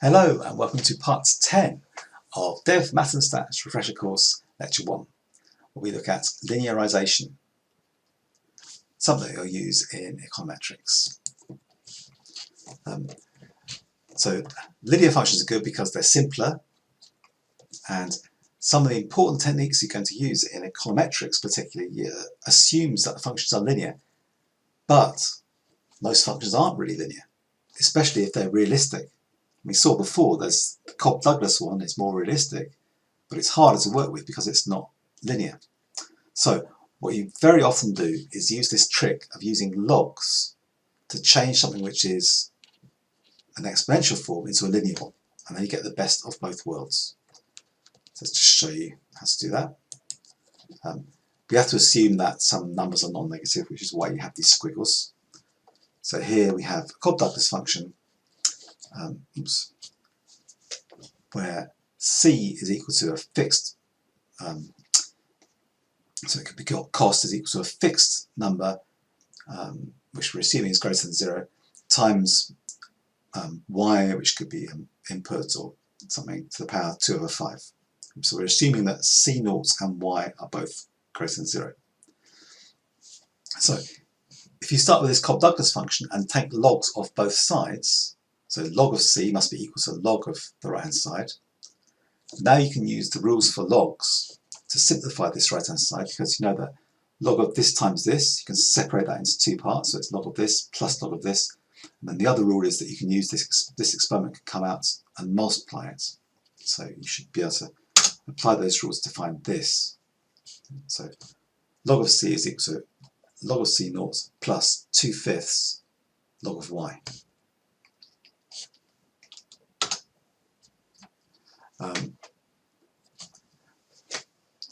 Hello and welcome to part 10 of Dev Maths and Stats Refresher Course Lecture 1, where we look at linearization, something you'll use in econometrics. So linear functions are good because they're simpler, and some of the important techniques you're going to use in econometrics particularly assumes that the functions are linear, but most functions aren't really linear, especially if they're realistic. We saw before there's the Cobb-Douglas one, it's more realistic, but it's harder to work with because it's not linear. So what you very often do is use this trick of using logs to change something which is an exponential form into a linear one, and then you get the best of both worlds. So let's just show you how to do that. We have to assume that some numbers are non-negative, which is why you have these squiggles. So here we have a Cobb-Douglas function where C is equal to a fixed, so it could be cost is equal to a fixed number, which we're assuming is greater than 0, times y, which could be input or something to the power 2 over 5. So we're assuming that C0 and y are both greater than 0. So if you start with this Cobb-Douglas function and take logs of both sides, so log of C must be equal to log of the right-hand side. Now you can use the rules for logs to simplify this right-hand side, because you know that log of this times this, you can separate that into two parts, so it's log of this plus log of this. And then the other rule is that you can use this exponent can come out and multiply it. So you should be able to apply those rules to find this. So log of C is equal to log of C0 plus 2/5 log of y.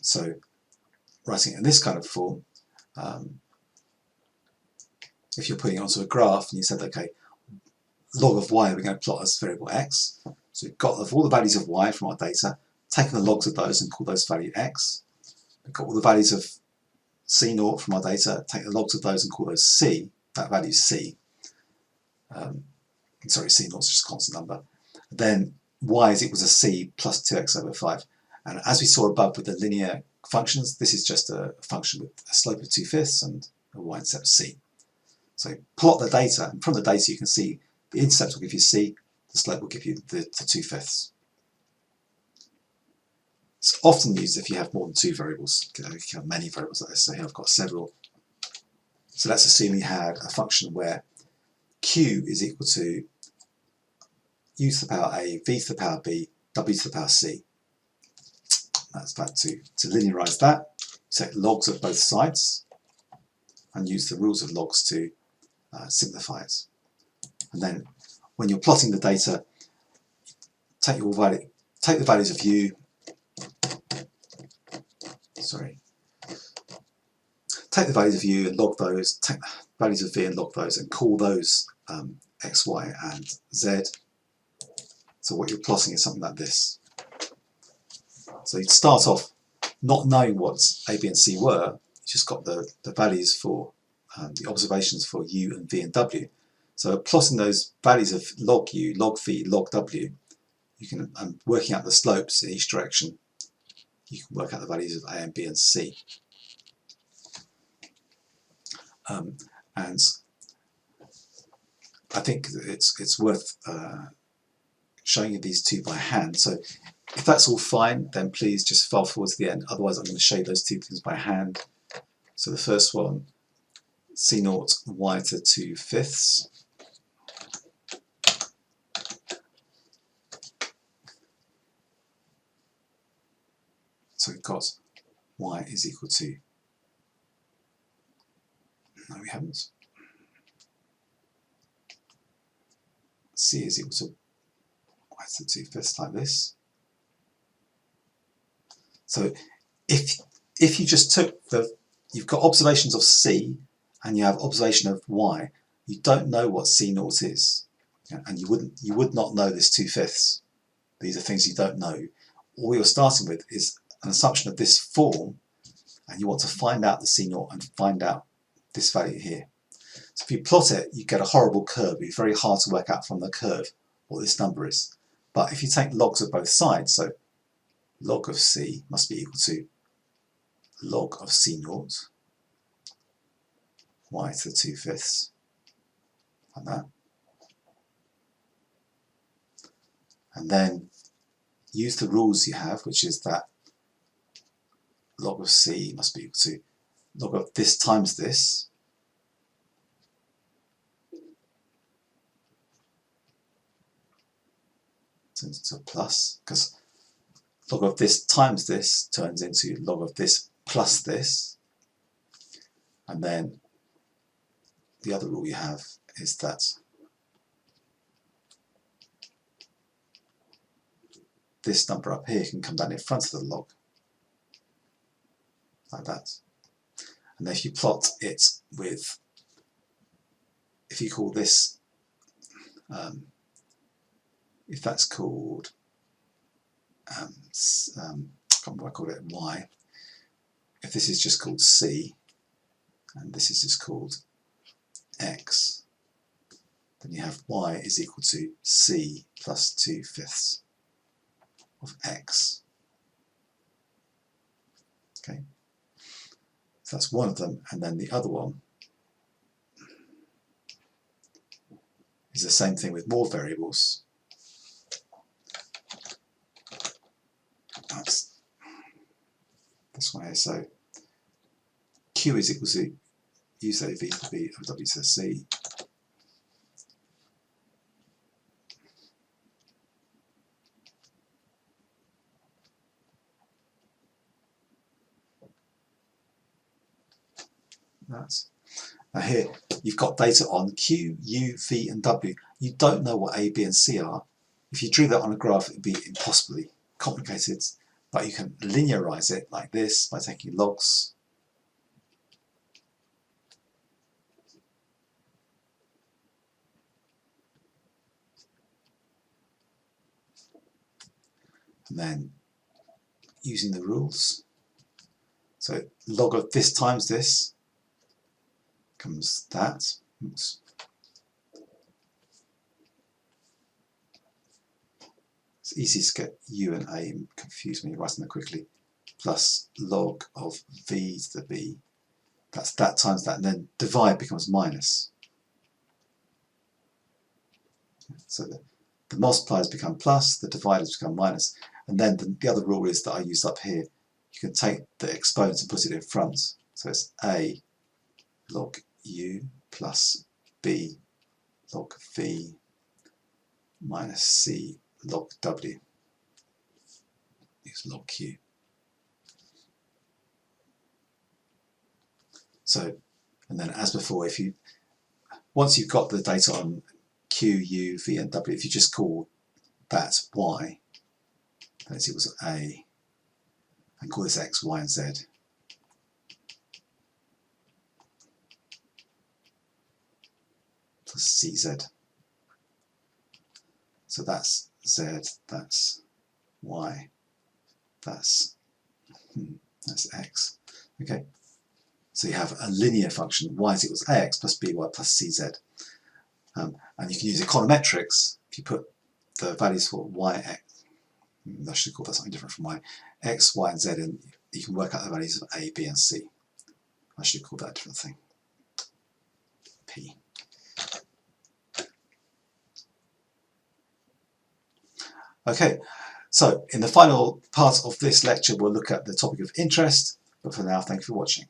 So writing it in this kind of form, if you're putting it onto a graph and you said, okay, log of y we're going to plot as variable x, so we've got all the values of y from our data, taken the logs of those and call those value x. We've got all the values of C0 from our data, take the logs of those and call those c, that value is c. Sorry, C0 is just a constant number. Then y is equal to c plus 2x over 5. And as we saw above with the linear functions, this is just a function with a slope of 2/5 and a y-intercept c. So plot the data, and from the data you can see the intercept will give you c, the slope will give you the 2/5. It's often used if you have more than two variables. You can have many variables like this. So here I've got several. So let's assume we had a function where q is equal to u to the power a, v to the power b, w to the power c. That's that to linearize that, take logs of both sides and use the rules of logs to simplify it. And then when you're plotting the data, take the values of u, take the values of u and log those, take the values of v and log those, and call those x, y and z. So what you're plotting is something like this. So you'd start off not knowing what a, b and c were, you just got the values for the observations for u and v and w. So plotting those values of log u, log v, log w, you can, and working out the slopes in each direction, you can work out the values of a and b and c. And I think it's worth showing you these two by hand. So if that's all fine, then please just fast forward to the end. Otherwise, I'm going to show you those two things by hand. So the first one, C0 y to 2/5. So we've got y is equal to, no we haven't, c is equal to y to 2/5 like this. So if you just took you've got observations of c and you have observation of y, you don't know what C0 is, and you would not know this 2/5. These are things you don't know. All you're starting with is an assumption of this form, and you want to find out the C0 and find out this value here. So if you plot it, you get a horrible curve. It's very hard to work out from the curve what this number is. But if you take logs of both sides, so log of c must be equal to log of c naught, y to the 2/5, like that. And then use the rules you have, which is that log of c must be equal to log of this times this, turns into a plus, because log of this times this turns into log of this plus this. And then the other rule you have is that this number up here can come down in front of the log, like that. And if you plot it with, if you call this, if that's called, I can't remember what I called it, y, if this is just called c, and this is just called x, then you have y is equal to c plus 2/5 of x. Okay, so that's one of them, and then the other one is the same thing with more variables. That's this one here. So q is equal to, you say v to the b of w to the c. That's, now here you've got data on q, u, v and w. You don't know what a, b and c are. If you drew that on a graph, it would be impossibly complicated, but you can linearize it like this by taking logs. And then using the rules. So log of this times this comes that. Oops. It's easy to get u and a and confuse me writing that quickly. Plus log of v to the b. That's that times that, and then divide becomes minus. So the multipliers become plus, the dividers become minus. And then the other rule is that I used up here. You can take the exponents and put it in front. So it's a log u plus b log v minus c log w. Use log q. So, and then as before, if you, once you've got the data on q, u, v and w, if you just call that y, then it's equal to a, and call this x, y and z. Plus cz. So that's z, that's y, that's x. Okay. So you have a linear function, y is equals ax plus by plus cz. And you can use econometrics. If you put the values for y, x, I should call that something different from y, x, y and z, and you can work out the values of a, b and c. I should call that a different thing. P. Okay, so in the final part of this lecture we'll look at the topic of interest, but for now thank you for watching.